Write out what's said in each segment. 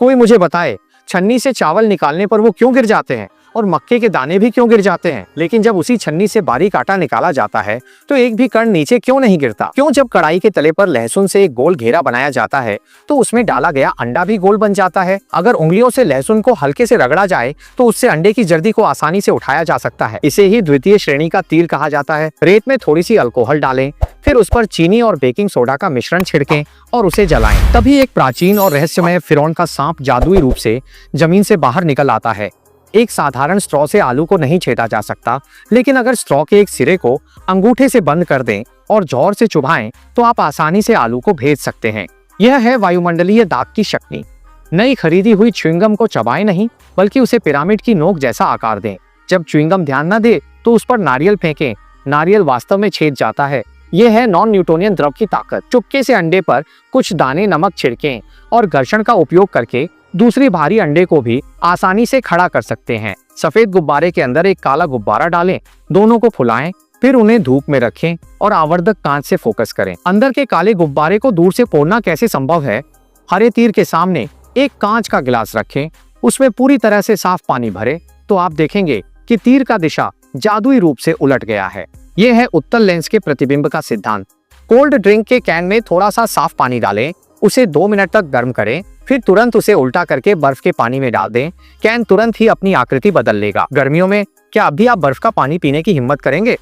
कोई मुझे बताए, छन्नी से चावल निकालने पर वो क्यों गिर जाते हैं और मक्के के दाने भी क्यों गिर जाते हैं? लेकिन जब उसी छन्नी से बारीक आटा निकाला जाता है तो एक भी कण नीचे क्यों नहीं गिरता? क्यों जब कढ़ाई के तले पर लहसुन से एक गोल घेरा बनाया जाता है तो उसमें डाला गया अंडा भी गोल बन जाता है? अगर उंगलियों से लहसुन को हल्के से रगड़ा जाए तो उससे अंडे की जर्दी को आसानी से उठाया जा सकता है। इसे ही द्वितीय श्रेणी का तीर कहा जाता है। रेत में थोड़ी सी अल्कोहल डालें, फिर उस पर चीनी और बेकिंग सोडा का मिश्रण छिड़कें और उसे जलाएं। तभी एक प्राचीन और रहस्यमय फिरौन का सांप जादुई रूप से जमीन से बाहर निकल आता है। एक साधारण स्ट्रॉ से आलू को नहीं छेदा जा सकता, लेकिन अगर स्ट्रॉ के एक सिरे को अंगूठे से बंद कर दें और जोर से चुभाएं तो आप आसानी से आलू को भेज सकते हैं। यह है वायुमंडलीय दाग की शक्ति। नई खरीदी हुई च्युइंगम को चबाएं नहीं, बल्कि उसे पिरामिड की नोक जैसा आकार दें। जब च्युइंगम ध्यान न दे तो उस पर नारियल फेंकें। नारियल वास्तव में छेद जाता है। यह है नॉन न्यूटोनियन द्रव की ताकत। चुपके से अंडे पर कुछ दाने नमक छिड़कें और घर्षण का उपयोग करके दूसरी भारी अंडे को भी आसानी से खड़ा कर सकते हैं। सफेद गुब्बारे के अंदर एक काला गुब्बारा डालें, दोनों को फुलाएं, फिर उन्हें धूप में रखें और आवर्धक कांच से फोकस करें। अंदर के काले गुब्बारे को दूर से फोड़ना कैसे संभव है? हरे तीर के सामने एक कांच का गिलास रखें, उसमें पूरी तरह से साफ पानी भरें तो आप देखेंगे कि तीर का दिशा जादुई रूप से उलट गया है। यह है उत्तल लेंस के प्रतिबिंब का सिद्धांत। कोल्ड ड्रिंक के कैन में थोड़ा सा साफ पानी डालें, उसे 2 मिनट तक गर्म करें, फिर तुरंत उसे उल्टा करके बर्फ के पानी में डाल दें। कैन तुरंत ही अपनी आकृति बदल लेगा। गर्मियों में क्या अभी आप बर्फ का पानी पीने की हिम्मत करेंगे?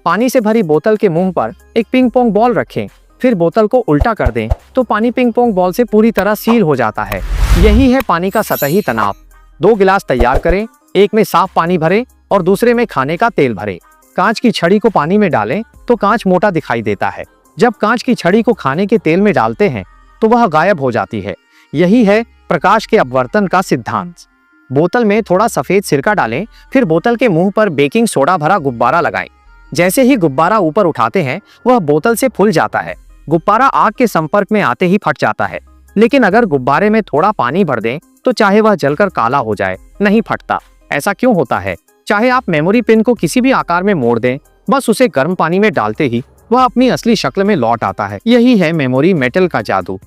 पानी से भरी बोतल के मुंह पर एक पिंग पोंग बॉल रखें, फिर बोतल को उल्टा कर दें तो पानी पिंग पोंग बॉल से पूरी तरह सील हो जाता है। यही है पानी का सतही तनाव। 2 गिलास तैयार करें, एक में साफ पानी भरें और दूसरे में खाने का तेल भरें। कांच की छड़ी को पानी में डालें तो कांच मोटा दिखाई देता है। जब कांच की छड़ी को खाने के तेल में डालते हैं तो वह गायब हो जाती है। यही है प्रकाश के अपवर्तन का सिद्धांत। बोतल में थोड़ा सफेद सिरका डालें, फिर बोतल के मुंह पर बेकिंग सोडा भरा गुब्बारा लगाएं। जैसे ही गुब्बारा ऊपर उठाते हैं वह बोतल से फूल जाता है। गुब्बारा आग के संपर्क में आते ही फट जाता है, लेकिन अगर गुब्बारे में थोड़ा पानी भर दें तो चाहे वह जलकर काला हो जाए, नहीं फटता। ऐसा क्यों होता है? चाहे आप मेमोरी पिन को किसी भी आकार में मोड़ दें, बस उसे गर्म पानी में डालते ही वह अपनी असली शक्ल में लौट आता है। यही है मेमोरी मेटल का जादू।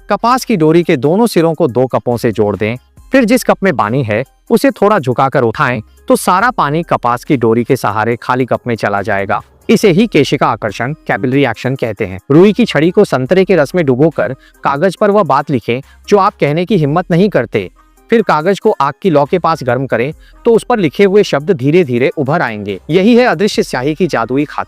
कपास की डोरी के दोनों सिरों को 2 कपों से जोड़ दें, फिर जिस कप में पानी है उसे थोड़ा झुकाकर उठाएं तो सारा पानी कपास की डोरी के सहारे खाली कप में चला जाएगा। इसे ही केशिका आकर्षण, कैपिलरी एक्शन कहते हैं। रुई की छड़ी को संतरे के रस में डुबोकर कागज पर वह बात लिखें जो आप कहने की हिम्मत नहीं करते। फिर कागज को आग की लौ के पास गर्म करें तो उस पर लिखे हुए शब्द धीरे धीरे उभर आएंगे। यही है अदृश्य स्याही की जादुई खातिर।